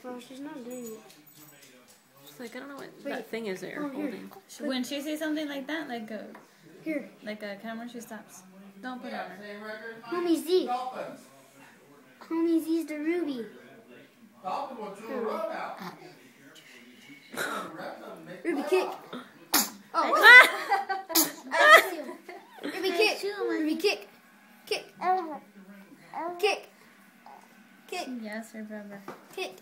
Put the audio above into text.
Oh, she's not doing it. She's like, I don't know what that thing is that you're holding. When she sees something like that, like a Here. like a camera, she stops. Don't put it on her. Homie Z. Homie Z's the Rubee. Rubee kick. Oh. Rubee kick. Rubee kick. Kick. Kick. Kick. Yes, her brother. Kick.